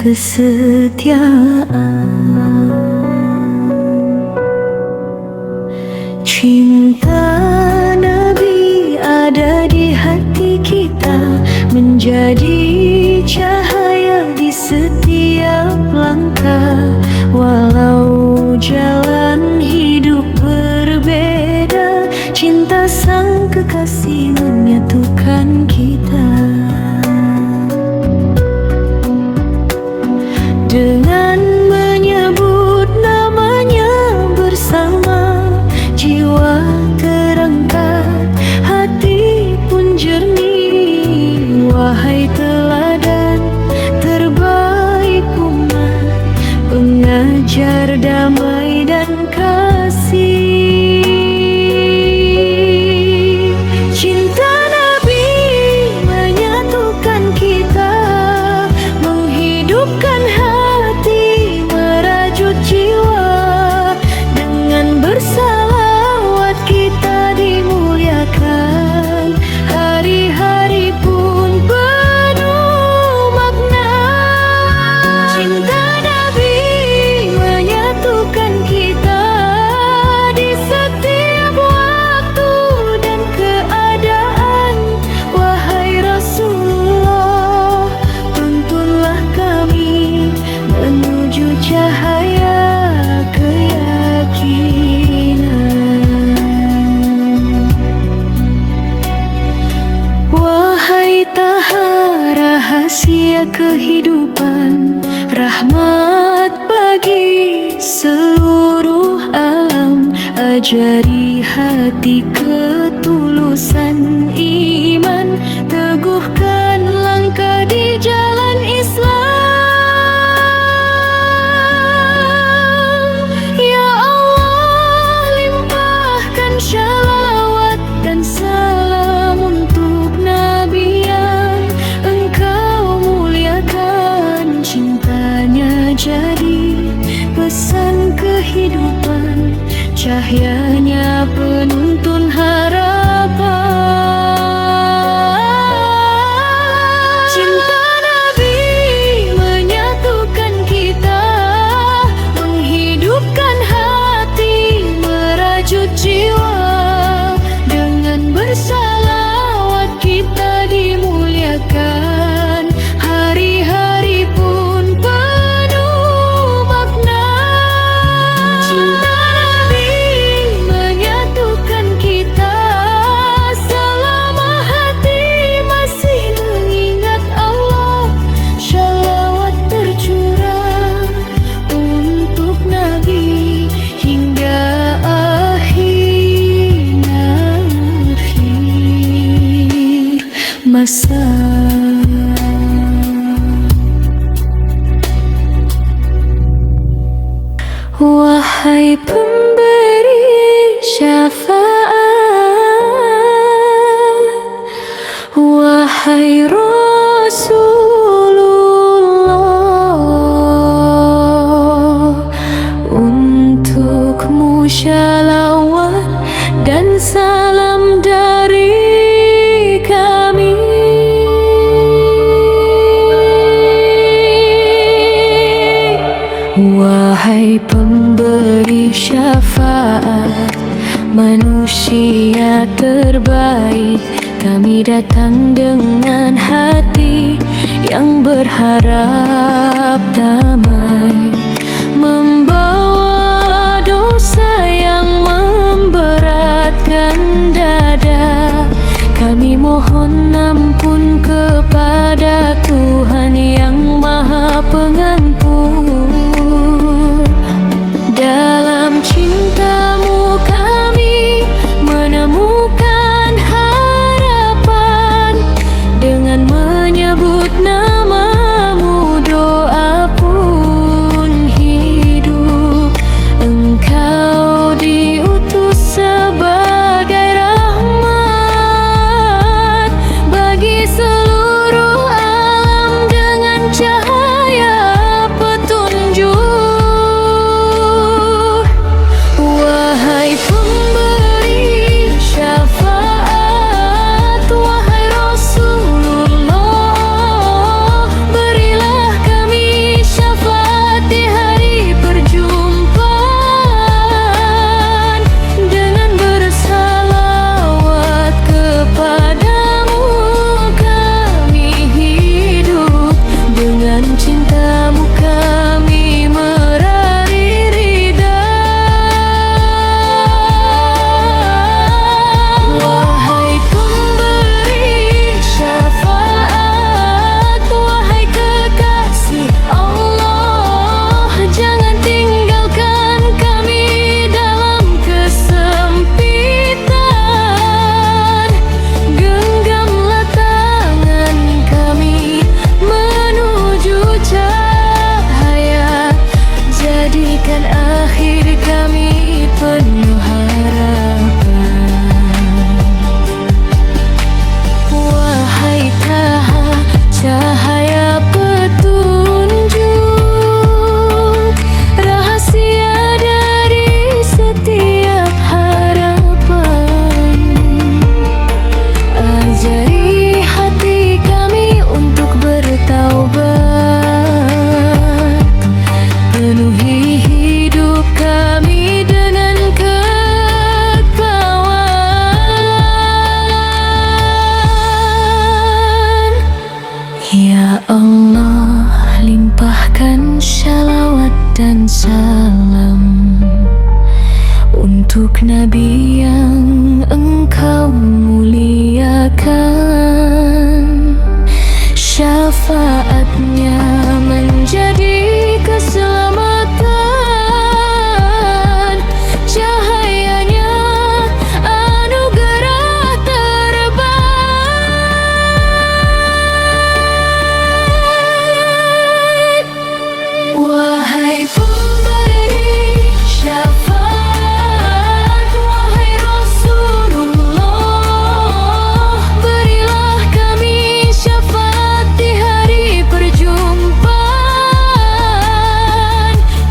kesetiaan. Cinta Nabi ada di hati kita, menjadi cahaya di setiap langkah. Walau jalan hidup berbeda, cinta sang kekasih menyatukan kita. Dengan menyebut namanya bersama, jiwa terangkat, hati pun jernih. Wahai teladan terbaik umat, pengajar damai dan kasih. Cinta Nabi menyatukan kita, menghidupkan hati, merajut jiwa. Dengan bersalawat kita dimuliakan, hari-hari pun penuh makna. Cinta Nabi menyatukan kita di setiap waktu dan keadaan. Wahai Rasulullah, tuntunlah kami menuju cahaya keyakinan. Wahai taha rahasia kehidupan, rahmat bagi seluruh alam. Ajari hati ketulusan iman, teguhkan langkah di jalan Islam. Ya Allah, limpahkan shalawat dan salam untuk Nabi yang Engkau muliakan. Cintanya jadi pesan kehidupan, cahyanya penuntun harapan. Cinta Nabi menyatukan kita, menghidupkan hati, merajut jiwa. Dengan bersalawat kita dimuliakan, hari-hari pun penuh makna. Cinta Nabi menyatukan kita, selama hati masih mengingat Allah. Shalawat tercurah untuk Nabi hingga akhir masa. Wahai pemberi syafaat, wahai Rasulullah, untukmu shalawat dan salam dari kami. Wahai pemberi syafaat, manusia terbaik, kami datang dengan hati yang berharap damai, membawa dosa yang memberatkan dada. Kami mohon ampun kepada Tuhan yang Maha Pengampun. Dalam cintamu kami menemukan harapan, dengan menyebut namamu doa pun hidup. Engkau diutus sebagai dan salam untuk Nabi yang Engkau muliakan. Syafaatnya menjadi keselamatan, cahayanya anugerah terbaik. Wahai pemberi syafaat, wahai Rasulullah, berilah kami syafaat di hari perjumpaan.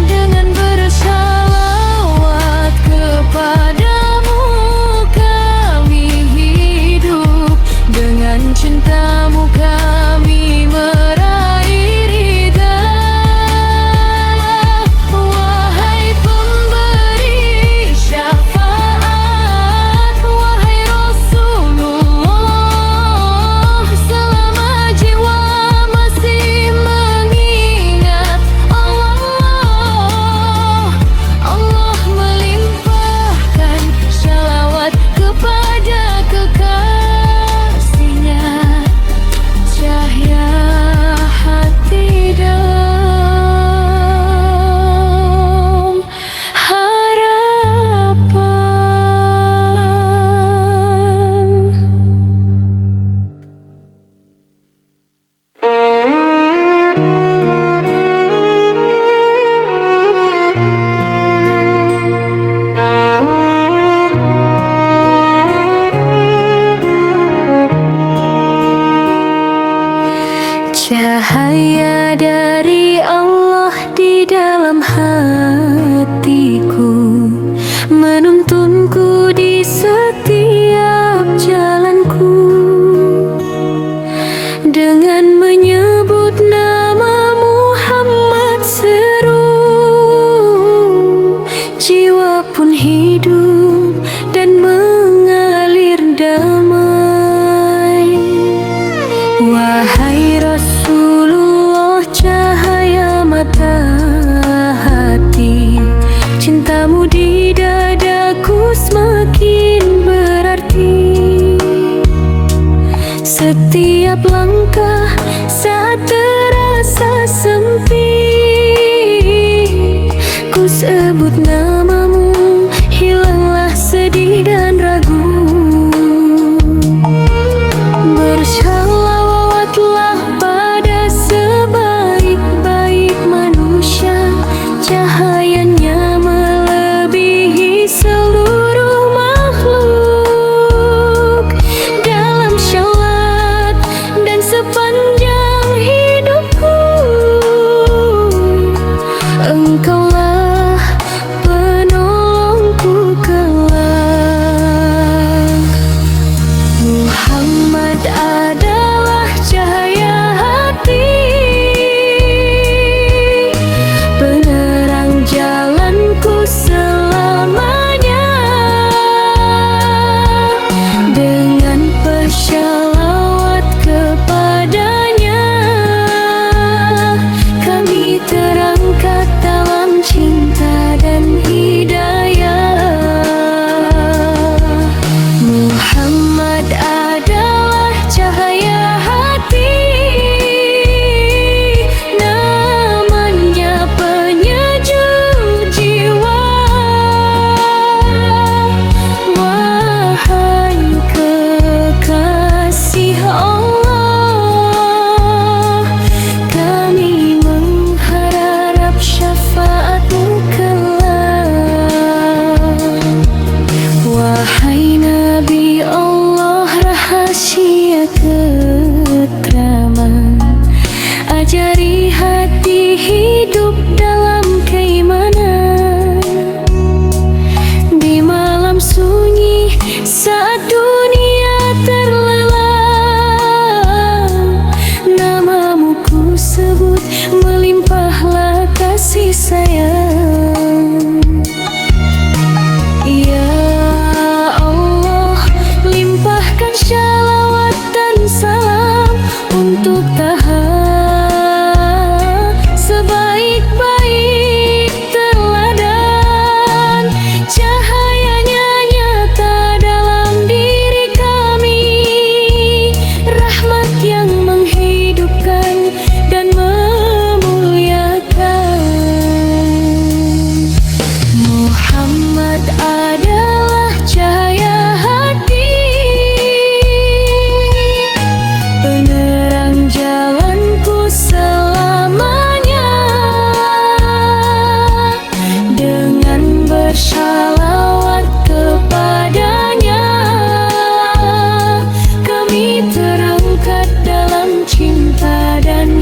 Dengan bersalawat kepadamu kami hidup, dengan cintamu kami meraih ridha. Wahai pemberi syafaat, wahai Rasulullah, selama jiwa masih mengingat Allah, Allah melimpahkan shalawat kepada kekasihnya, cahaya hati dalam cahaya dari Allah di dalam hatiku, menuntunku di setiap jalanku. Dengan menyebut nama Muhammad seru, jiwa pun hidup dan mengalir damai. Wahai Rasulullah, cahaya mata hati, cintamu di dadaku semakin berarti. Setiap langkah saat terasa sempit, ku sebut namamu, hilanglah sedih dan ragu. Bersalawatlah pada sebaik-baik manusia, cahayanya melebihi seluruh makhluk. Dalam syawat dan sepanjang hidupku, Engkaulah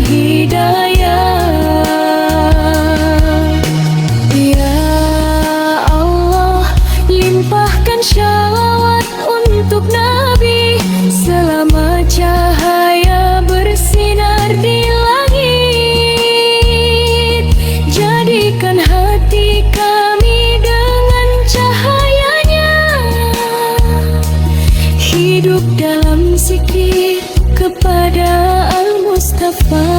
hidayah. Ya Allah, limpahkan shalawat untuk Nabi selama cahaya bersinar di langit. Jadikan hati kami dengan cahayanya, hidup dalam zikir kepada Al-Mustafa.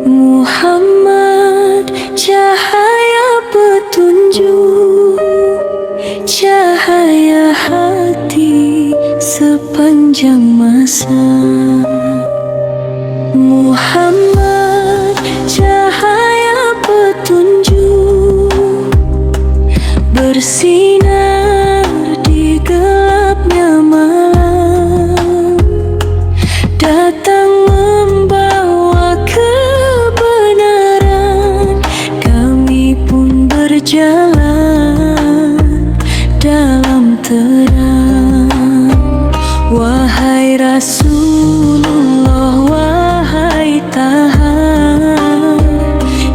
Muhammad, cahaya petunjuk, cahaya hati sepanjang masa. Muhammad, cahaya petunjuk, bersinar di gelapnya malam, datang membawa kebenaran. Kami pun berjalan dalam terang. Wahai Rasulullah, wahai Taha,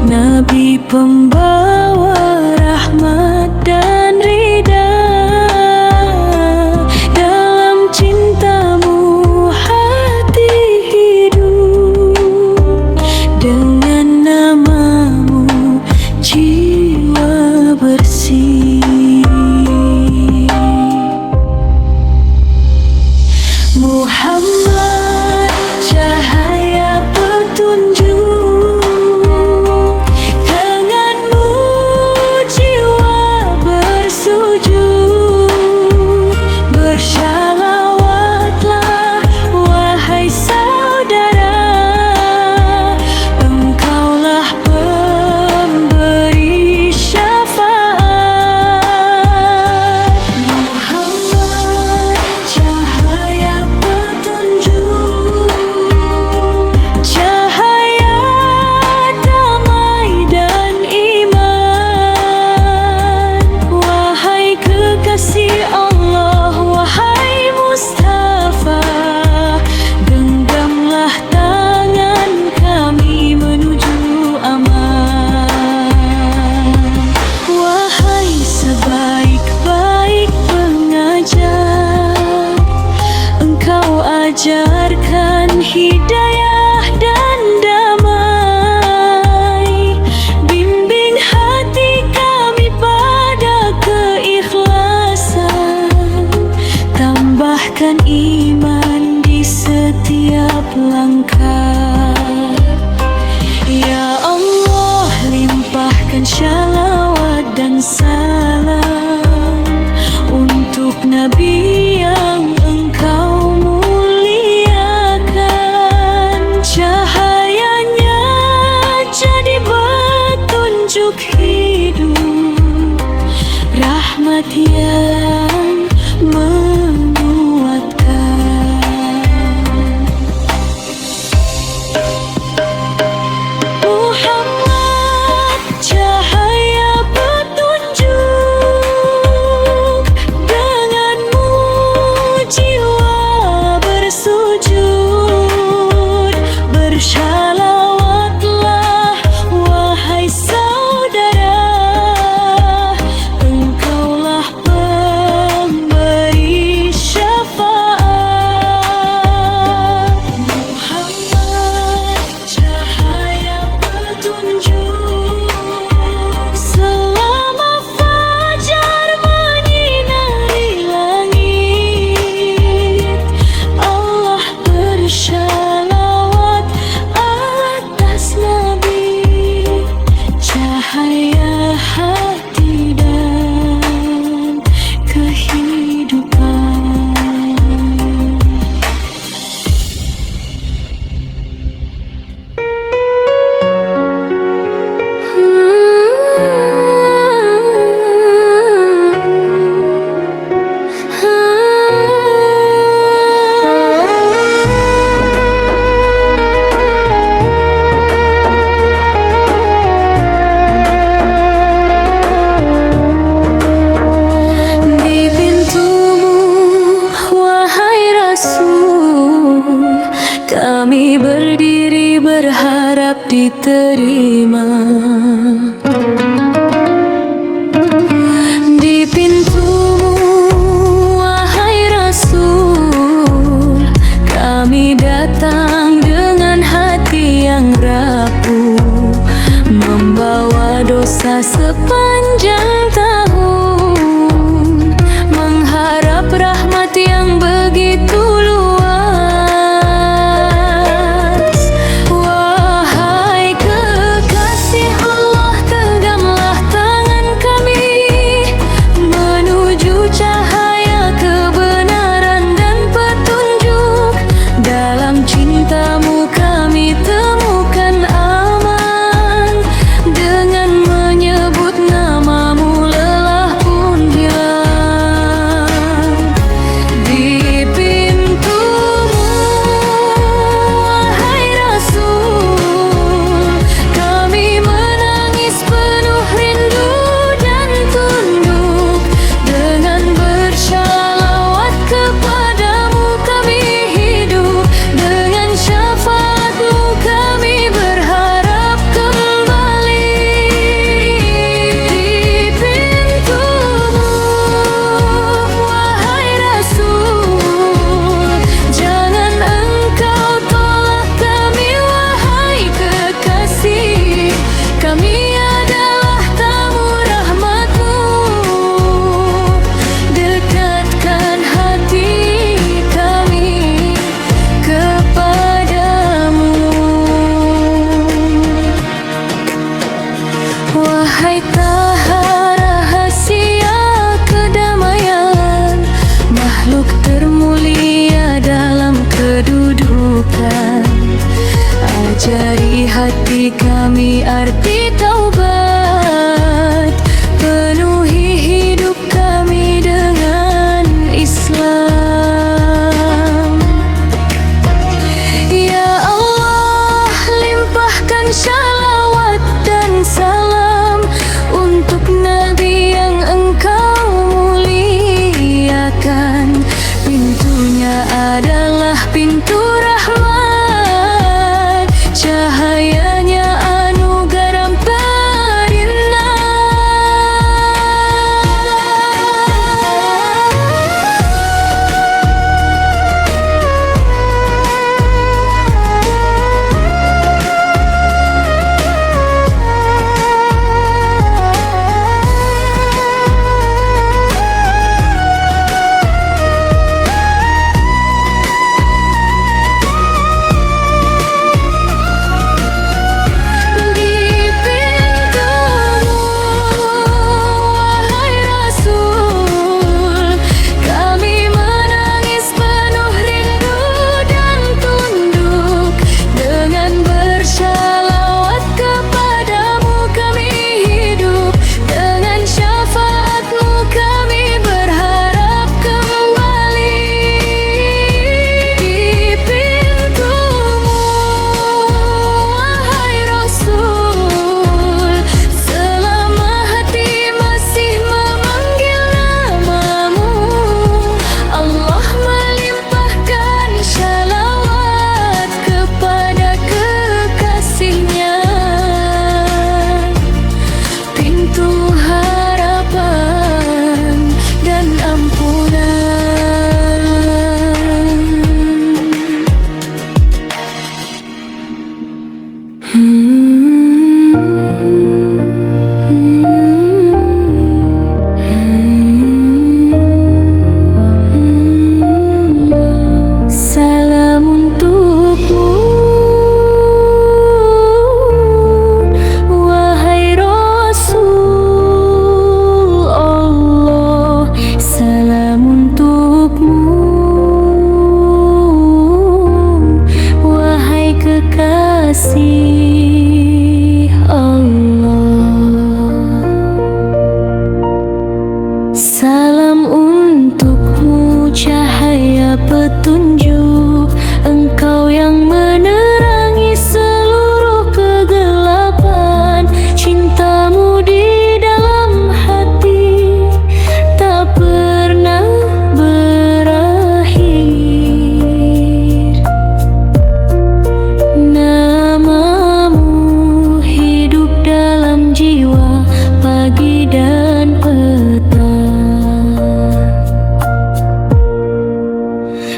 Nabi pembawa rahmat dan rida. Dalam cintamu hati hidup, dengan namamu jiwa bersih. Muhammad, cahaya petunjuk, denganmu jiwa bersujud. Bersyalawatlah wahai saudara, engkaulah pemberi syafaat. Muhammad, cahaya petunjuk, cahaya damai dan iman. Wahai kekasih Allah, wahai Mustafa, genggamlah tangan kami menuju aman. Wahai sebaik-baik pengajar, engkau ajarkan hidayah dan damai. Bimbing hati kami pada keikhlasan, tambahkan iman di setiap langkah. Ya Allah, limpahkan shalawat dan salam untuk Nabi yang engkau muliakan. Cahayanya jadi petunjuk hidup, rahmat yang menguatkan. Muhammad, cahaya petunjuk, denganmu Rasul, kami berdiri berharap diterima. Di pintumu, wahai Rasul, kami datang dengan hati yang rapuh, membawa dosa sepanjang tahun, mengharap rahmat yang begitu luas. Wahai kekasih Allah, genggamlah tangan kami menuju cahaya kebenaran dan petunjuk. Dalam cintamu kami temukan aman, dengan menyebut namamu lelah pun hilang. Di pintumu, wahai Rasul, kami menangis penuh rindu dan tunduk. Dengan bersyalawat kepadamu kami hidup, dengan syafaatmu kami berharap kembali. Di pintumu, wahai Rasul, jangan engkau tolak kami, wahai kekasih. Kami adalah tamu rahmatmu, dekatkan hati kami kepadamu. Wahai taha rahasia kedamaian, makhluk termulia dalam kedudukan, ajari hati kami arti taubat, penuhi hidup kami dengan Islam. Ya Allah, limpahkan shalawat dan salam untuk Nabi yang engkau muliakan. Pintunya adalah pintu rahmat, cahayanya anugerah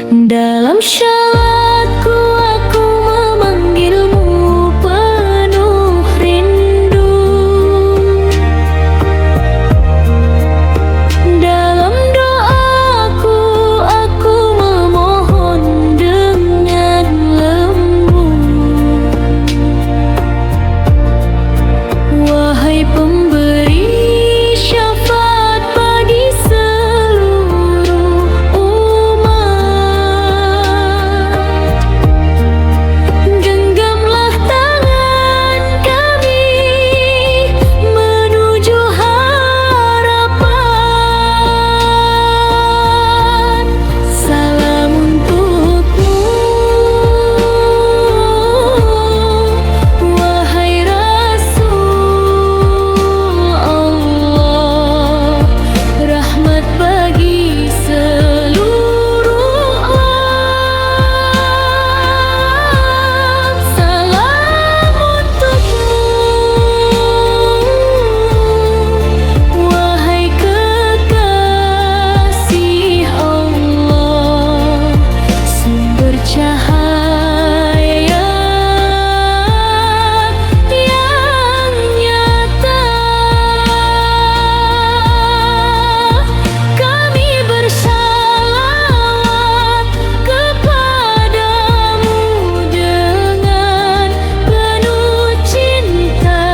Dalam syalatku aku memanggilmu penuh rindu. Dalam doaku aku memohon dengan lembut. Wahai pemberi syafaat bagi seluruh umat, genggamlah tangan kami menuju harapan. Salam untukmu, wahai Rasul Allah, rahmat bagi seluruh alam. Salam untukmu, wahai kekasih Allah, sumber cahaya yang nyata. Kami bersalawat kepadamu dengan penuh cinta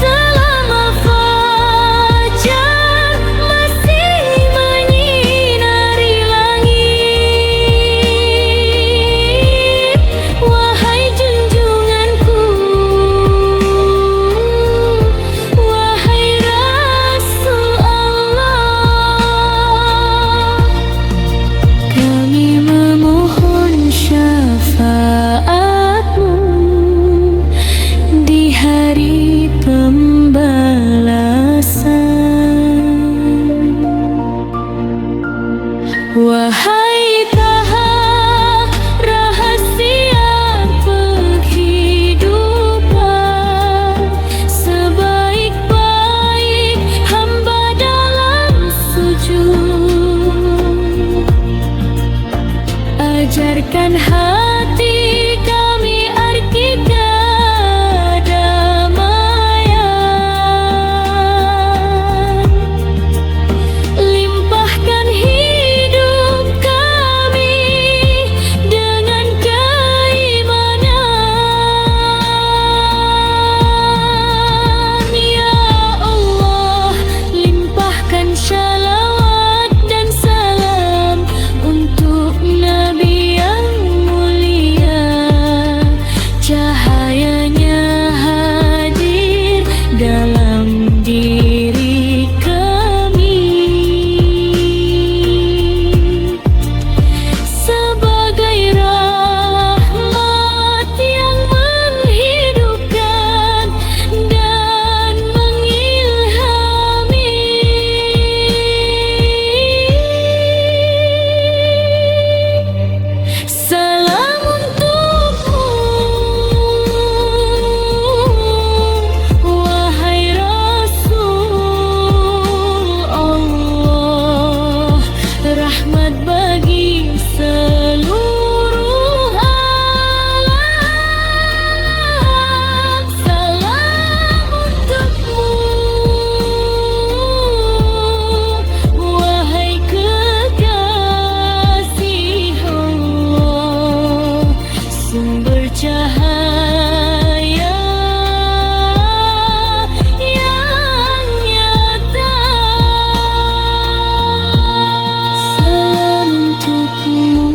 selama fajar masih menyinari langit. Wahai junjunganku, wahai Rasul Allah, kami memohon syafaatmu di hari pembalasan. Wahai tahap rahasia penghidupan, sebaik-baik hamba dalam sujud, ajarkan hati kami arti kedamaian. Limpahkan hidup kami dengan keimanan. Ya Allah, limpahkan shalawat dan salam untuk Nabi yang mulia. Cahayanya hadir dalam diri kami sebagai rahmat yang menghidupkan dan mengilhami. Salam untukmu, wahai Rasul Allah, rahmat bagi seluruh alam. Salam untukmu, wahai kekasih Allah, sumber cahaya yang nyata. Salam untukmu,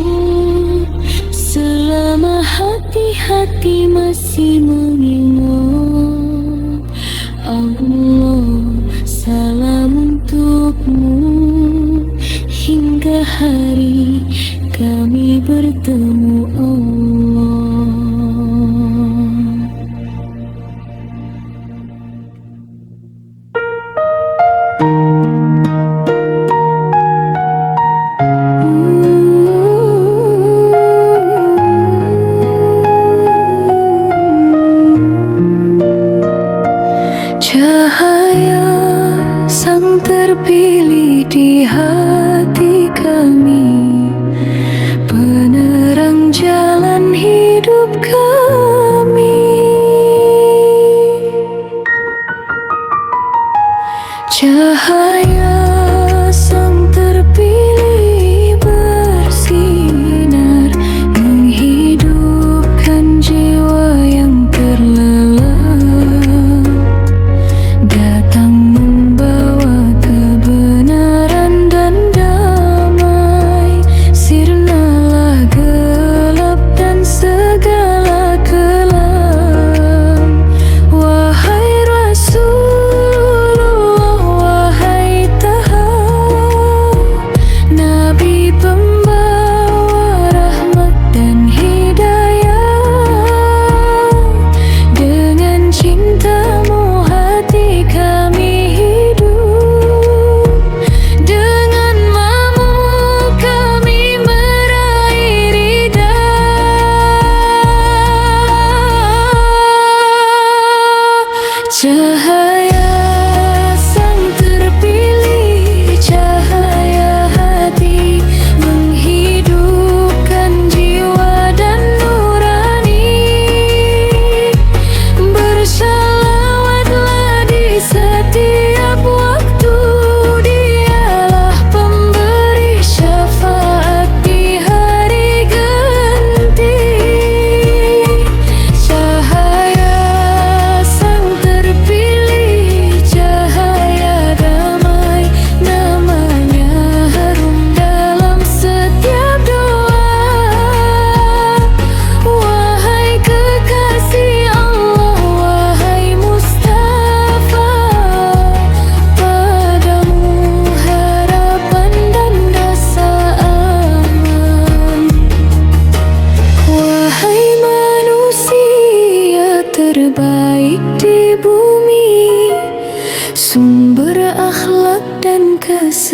selama hati-hati masih mengingat Allah. Salam untukmu hingga hari kami bertemu Allah.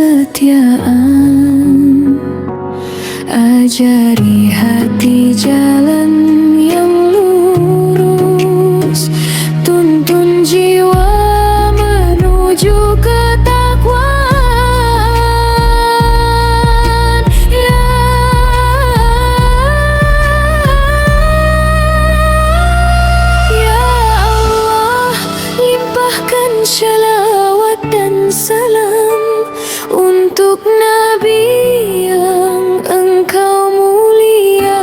kesetiaan. Ajari hati jalan yang lurus, tuntun jiwa menuju ketakwaan. Ya Allah, limpahkan shalawat dan salam untuk Nabi yang Engkau muliakan.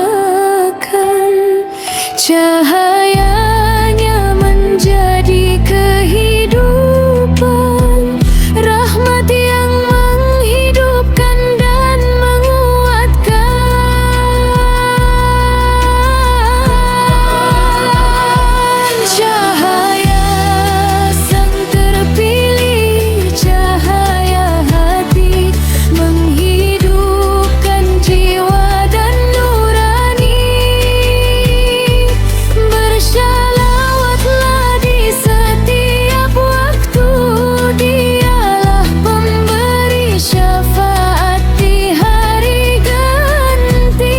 Cahayanya menjadi kehidupan, rahmat yang menghidupkan dan menguatkan. Cahaya sang terpilih, cahaya hati menghidupkan jiwa dan nurani. Bersalawatlah di setiap waktu, Dialah pemberi syafaat di hari genting.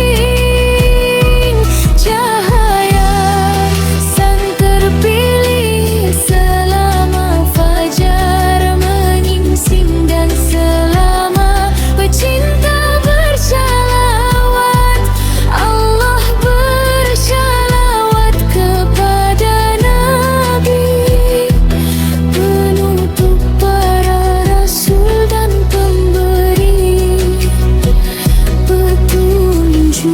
Cahaya sang terpilih selama fajar menyingsing dan selama pecinta bersalawat. Allah bersalawat kepada Nabi, penutup para rasul dan pemberi petunjuk.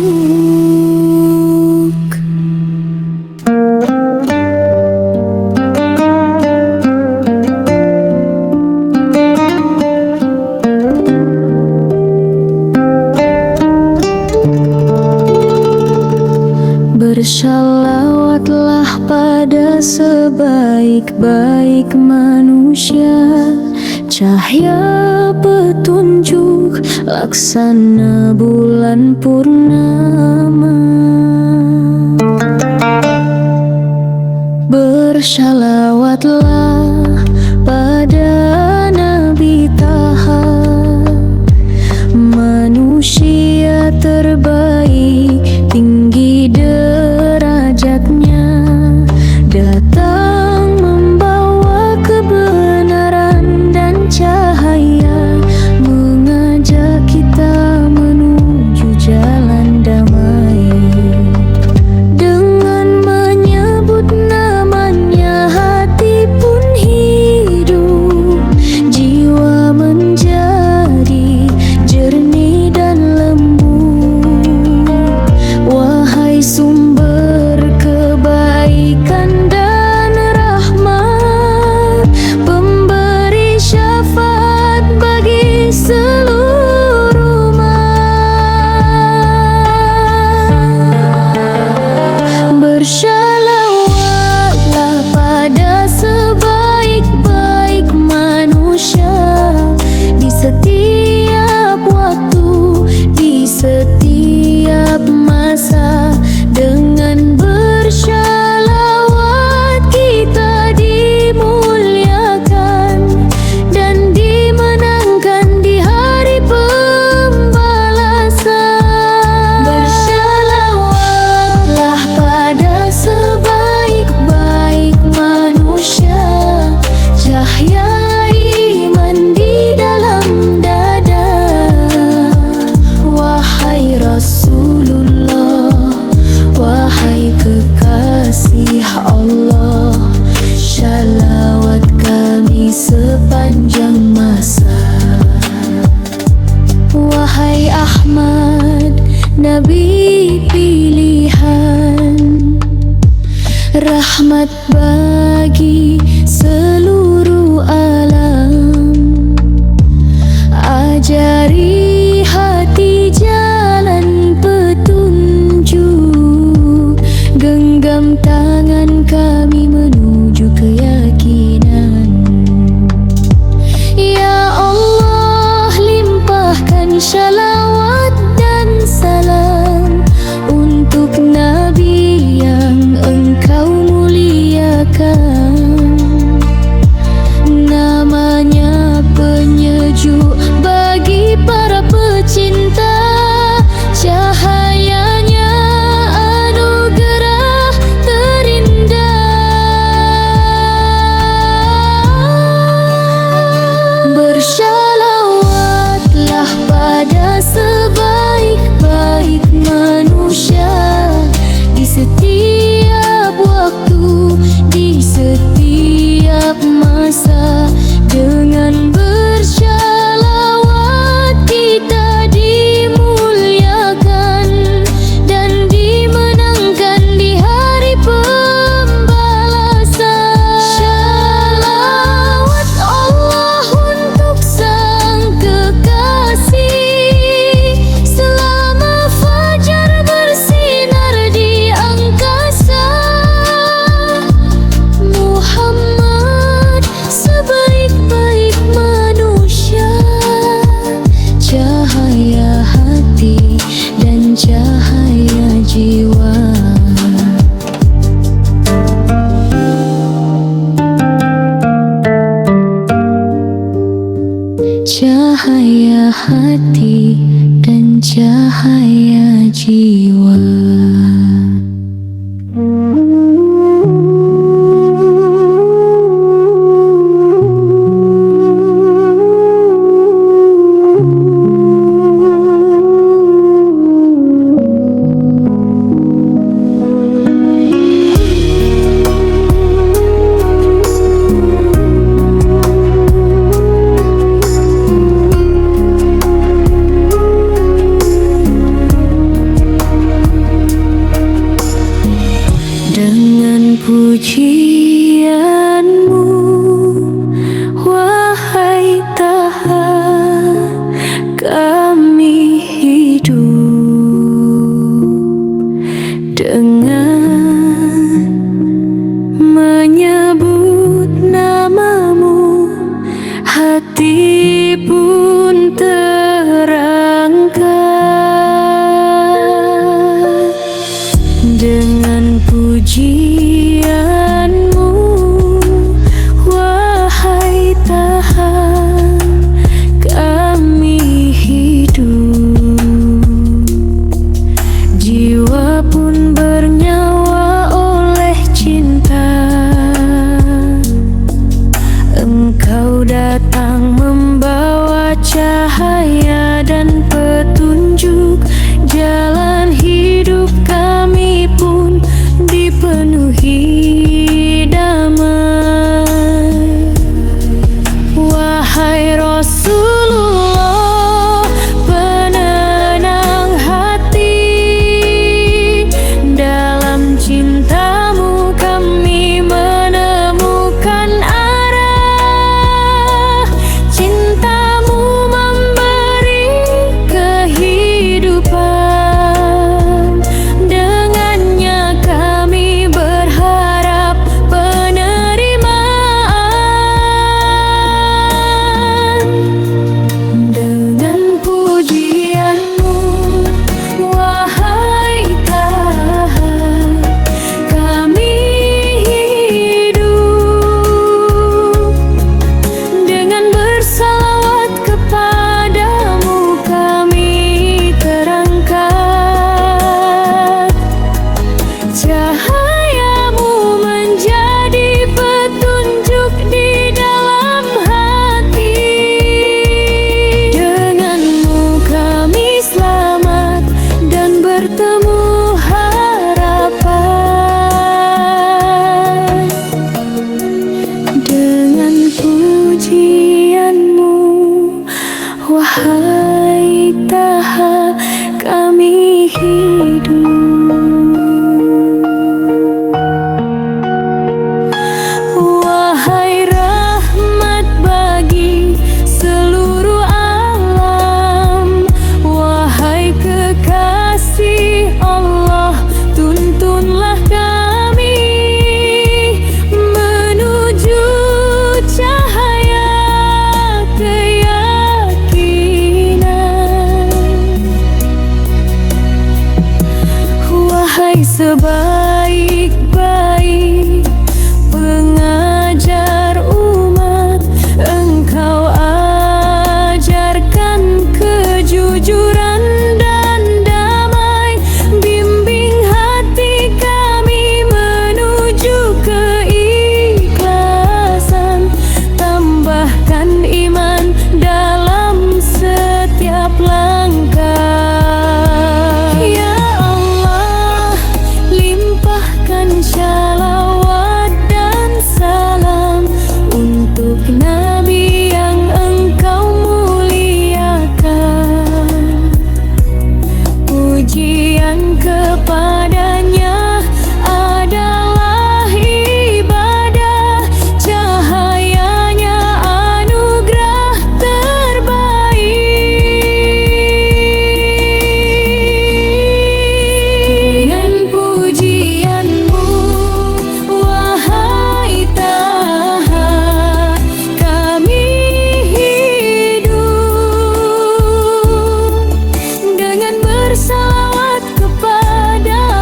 Bersalawatlah pada sebaik-baik manusia, cahaya petunjuk laksana bulan purnama. Bersalawatlah pada Nabi Taha, manusia terbaik, tinggi derajatnya, datang membawa kebenaran dan cahaya, mengajak kita menuju jalan damai. Dengan menyebut namanya hati pun hidup, jiwa menjadi jernih dan lembut. Wahai sumber kebaikan dan rahmat, pemberi syafaat bagi seluruh umat. Bersalawatlah pada sebaik-baik manusia, di setiap waktu, di setiap masa. Dengan bersalawat kita dimuliakan dan dimenangkan di hari pembalasan. Bersalawatlah pada sebaik-baik manusia, cahaya iman di dalam dada. Wahai Rasulullah, wahai kekasih Allah, shalawat kami sepanjang masa. Wahai Ahmad, Nabi pilihan, rahmat bagi seluruh alam. Ajari hati jalan petunjuk, genggam tangan kami menuju keyakinan. Ya Allah, limpahkan shalawat dan salam untuk Nabi yang Engkau muliakan. cahaya jiwa. Dengan pujianmu, wahai Tuhan, kami hidup. Dengan menyebut namamu, hati pun terangkat. Dengan pujianmu, wahai Tuhan, kami hidup. Jiwa pun bernyawa oleh cinta. Engkau datang membawa cahaya dan petunjuk. Jalan hidup kami pun dipenuhi damai. Wahai Rasulullah, penenang hati, dalam cintamu kami menemukan arah. Cintamu memberi kehidupan, dengannya kami berharap penerimaan. Dengan pujianmu, wahai Tuhan, kami hidup. Dengan bersalawat kepadamu kami terangkat. Cahayamu menjadi petunjuk di dalam hati. Denganmu kami selamat dan bertemu harapan. Dengan pujianmu, wahai Tuhan, kami hidup. Wahai rahmat bagi seluruh alam, wahai kekasih Allah, tuntunlah kami menuju cahaya keyakinan. Wahai sebaik-baik pengajar umat, engkau ajarkan kejujuran dan damai. Bimbing hati kami menuju keikhlasan, tambahkan iman dalam setiap langkah. Ya Allah, limpahkan shalawat dan salam untuk Nabi yang engkau muliakan. Pujian kepadanya adalah ibadah, cahayanya anugerah terbaik. Dengan pujianmu, wahai Tuhan, kami hidup. Dengan bersalawat kepada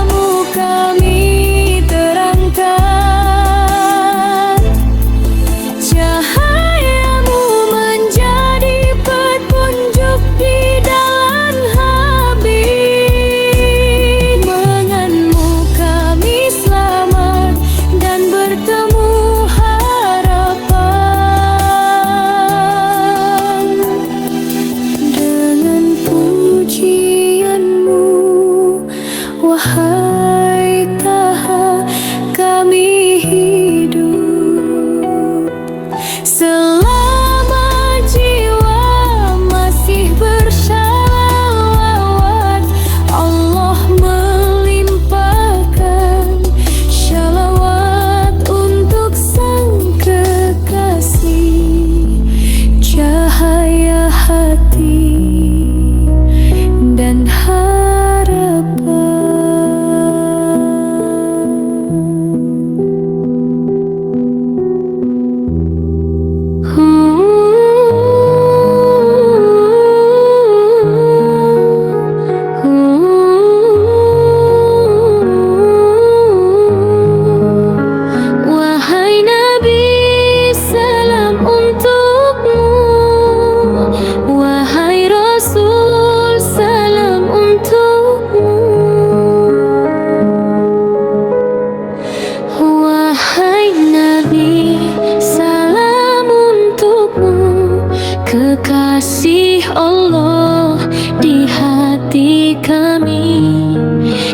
kami,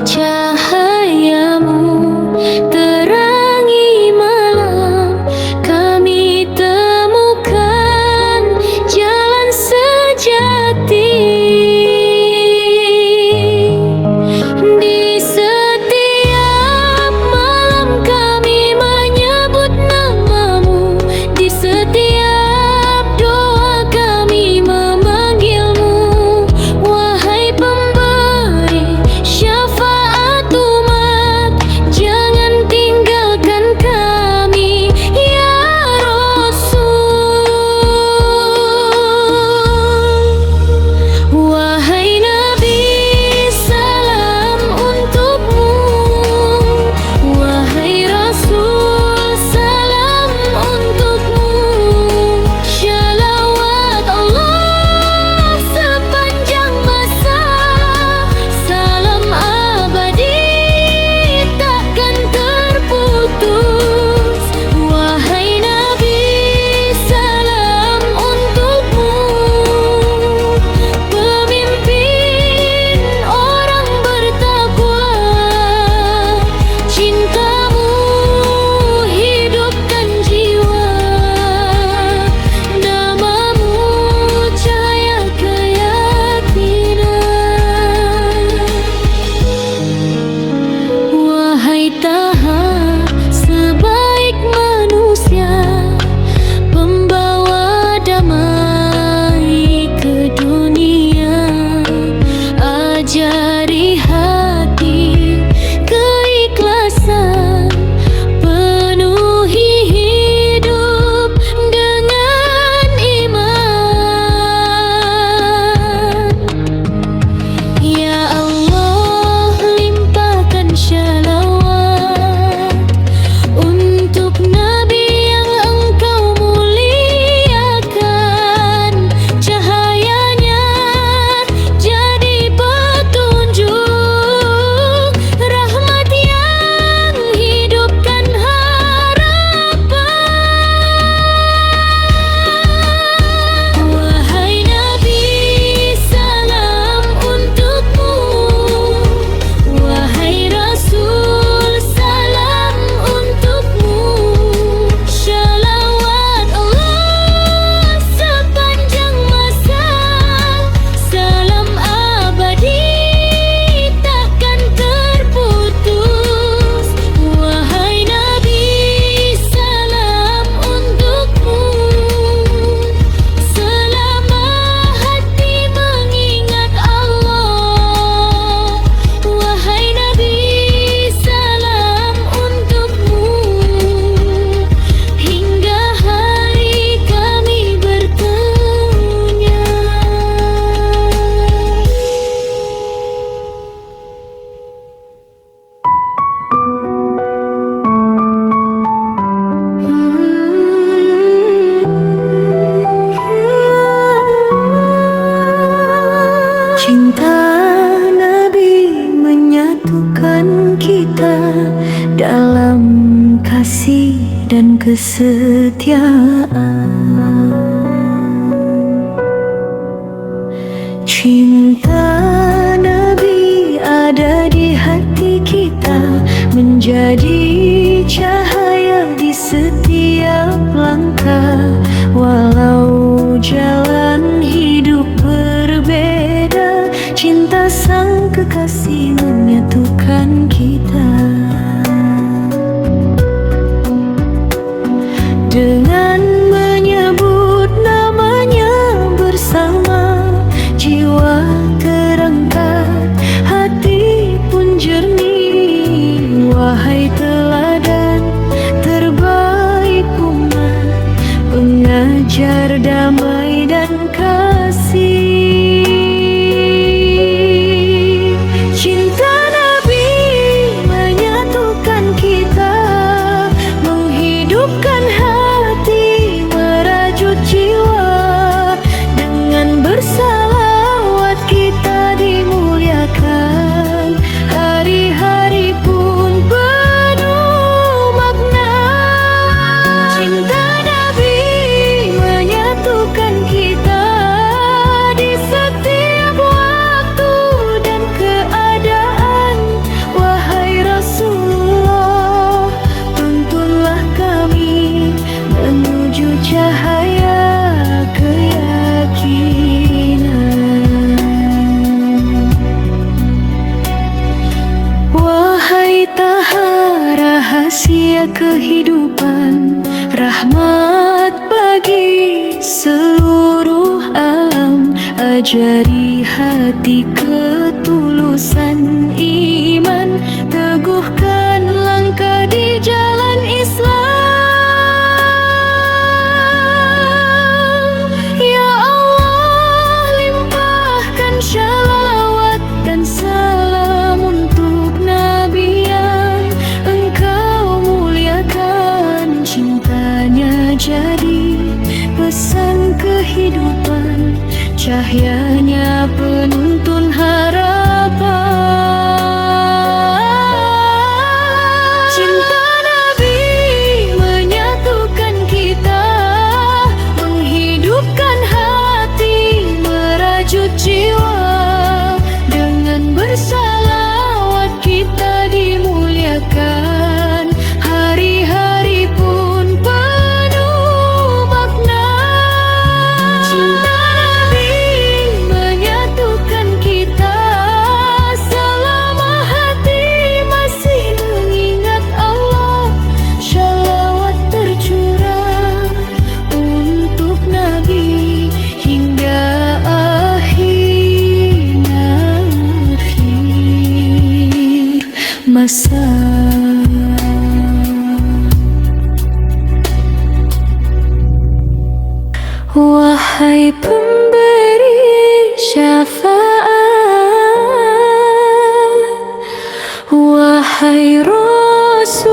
cahayamu terangi malam. Kami temukan jalan sejati. Di setiap malam kami menyebut namamu, di setiap doa kami memanggilmu. Wahai pemberi syafaat umat, jangan tinggalkan kami ya Rasul. Wahai Nabi, salam untukmu. Wahai Rasul, salam untukmu. Shalawat Allah sepanjang masa, salam abadi takkan terputus. Wahai Nabi, salam untukmu. Pemimpin orang bertakwa, cintamu hidupkan jiwa. Namamu cahaya keyakinan. Wahai Taha, sebaik manusia, pembawa damai ke dunia. Ajari hati keikhlasan, penuhi hidup dengan iman. Ya Allah, limpahkan shalawat untuk Nabi yang Engkau muliakan. Cahayanya jadi petunjuk, rahmat yang hidupkan harapan. Wahai Nabi, salam untukmu. Wahai Rasul, salam untukmu. Shalawat Allah sepanjang masa, salam abadi takkan terputus. Wahai Nabi, salam untukmu. Selama hati mengingat Allah. Wahai Nabi, salam untukmu. Hingga hari kami bertemunya. Cinta Nabi menyatukan kita dalam kasih dan kesetiaan. Cinta Nabi ada di hati kita, menjadi cahaya di setiap langkah. Walau jalan hidup berbeda, cinta sang kekasih menyatukan kita. Dengan menyebut namanya bersama, jiwa terangkat, hati pun jernih. Wahai teladan terbaik umat, pengajar damai dan kasih. Cinta Nabi menyatukan kita, menghidupkan hati rahasia kehidupan, rahmat bagi seluruh alam. Ajari hati ketulusan iman, teguhkan langkah di jalan Islam. Ya Allah, limpahkan shalawat dan salam untuk Nabi yang Engkau muliakan. Cintanya jadi pesan kehidupan, cahayanya penuntun harapan. Cinta Nabi menyatukan kita, menghidupkan hati, merajut jiwa. Dengan bersalawat kita dimuliakan, hari-hari pun penuh makna. Cinta Nabi menyatukan kita, selama hati masih mengingat Allah. Shalawat tercurah untuk Nabi hingga akhir masa. Wahai pemberi syafaat, wahai Rasulullah,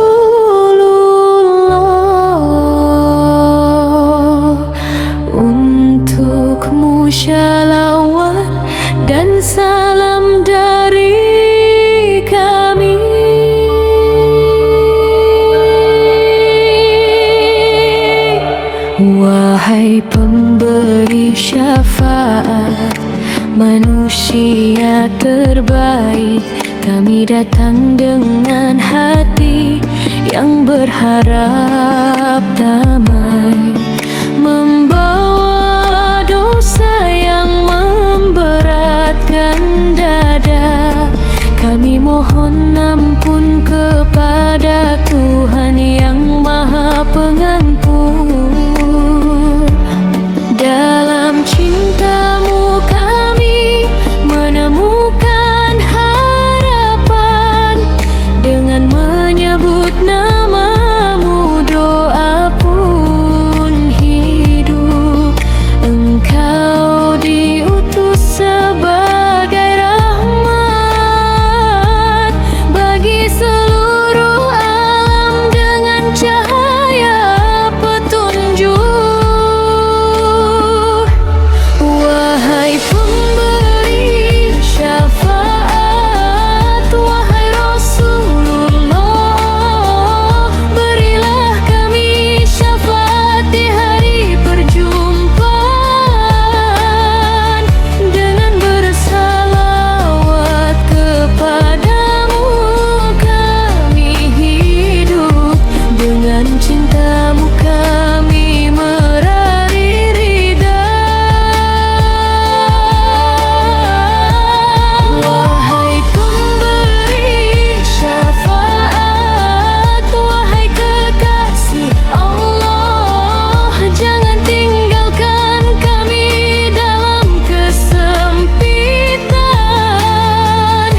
untukmu shalawat dan salam dari kami. Wahai pemberi syafaat, manusia terbaik, kami datang dengan hati yang berharap damai, membawa dosa yang memberatkan dada. Kami mohon ampun kepada Tuhan yang Maha Pengampun. Dalam cintamu kami menemukan harapan, dengan menyebut namamu doa pun hidup. Engkau diutus sebagai rahmat bagi seluruh alam, dengan cahaya petunjuk. Wahai pemberi syafaat, wahai Rasulullah, berilah kami syafaat di hari perjumpaan. Dengan bersalawat kepadamu kami hidup, dengan cintamu kami meraih ridha. Wahai pemberi syafaat, wahai kekasih Allah, jangan tinggalkan kami dalam kesempitan.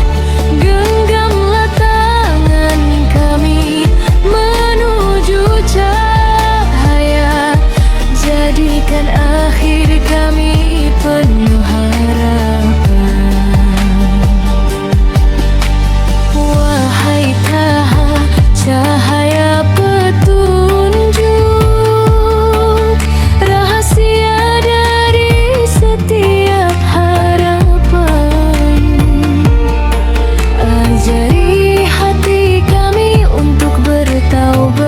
Genggamlah tangan kami menuju cahaya, jadikan akhir kami penuh harapan. Wahai cahaya petunjuk, rahasia dari setiap harapan. Ajari hati kami untuk bertaubat,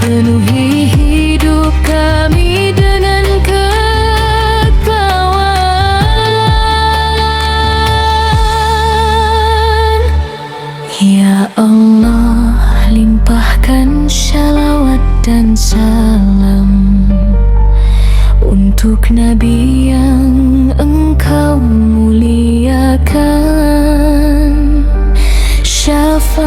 penuhi hidup kami dengan kekawalan. Ya Allah, limpahkan shalawat dan salam untuk Nabi yang Engkau muliakan. Syafaat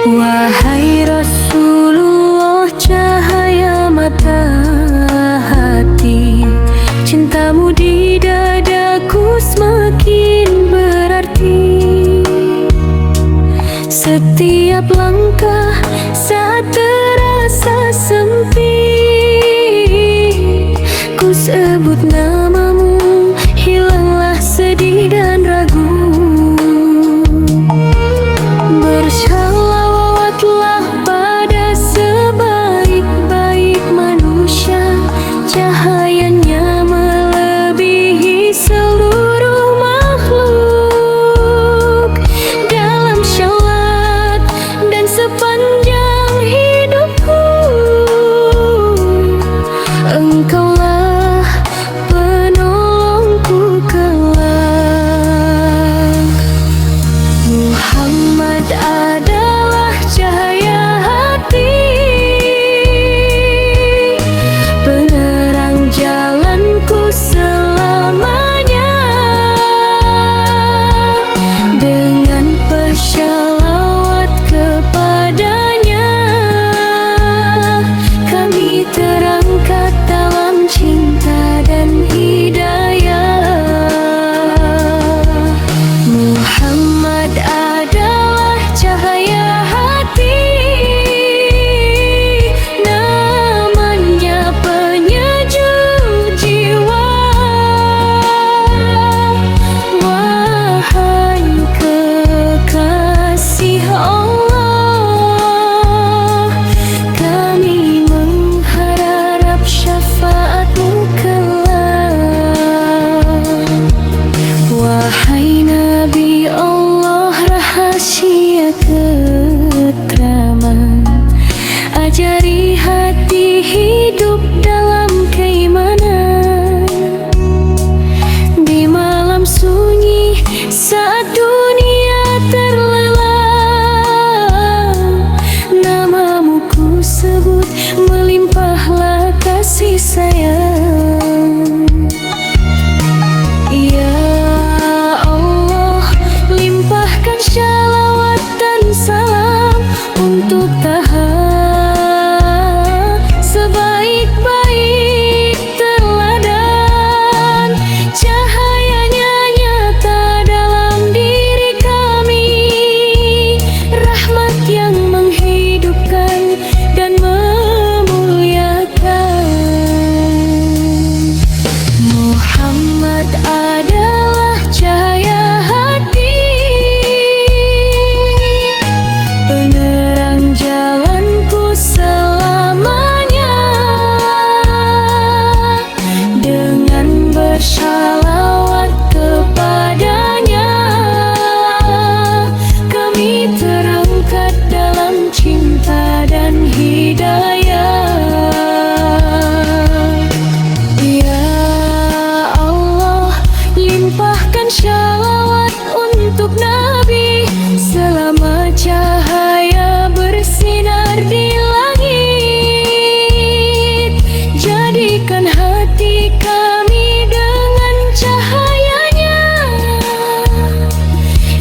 Wahai Rasulullah, cahaya mata hati, cintamu di dadaku semakin berarti. Setiap langkah saat terasa sempit, ku sebut namamu, hilanglah sedih dan ragu. Bersalawatlah pada sebaik-baik manusia, cahayanya melebihi seluruh makhluk. Dalam syawat dan sepanjang hidupku, Engkaulah penolongku kelak. Muhammad adalah cahaya hati, penerang jalanku selamanya. Dengan bersyalawat kepadanya, kami terangkat dalam cinta dan hidayah. Muhammad adalah cahaya hati, namanya penyejuk jiwa. Wahai kekasih Allah, kami mengharap syafaatmu kelak. Wahai Nabi Allah, rahasia ketraman, ajari hati hidup dalam keimanan. Di malam sunyi saat dunia terlelap, namamu ku sebut, melimpahlah kasih sayang. Ya Allah, limpahkan shalawat dan salam untuk Taha, sebaik-baik teladan. Cahayanya nyata dalam diri kami, rahmat yang menghidupkan dan memuliakan. Muhammad adalah cahaya hati, penerang jalanku selamanya. Dengan bersalawat kepadanya, kami terangkat dalam cinta dan hidayah. Ya Allah, limpahkan shalawat untuk Nabi, selama cahaya bersinar di langit. Jadikan hati kami dengan cahayanya,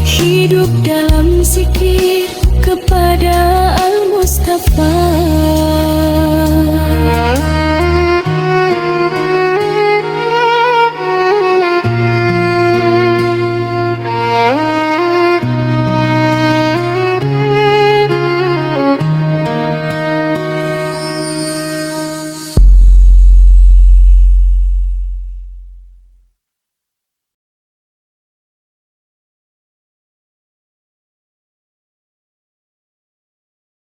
hidup dalam zikir kepada Al-Mustafa.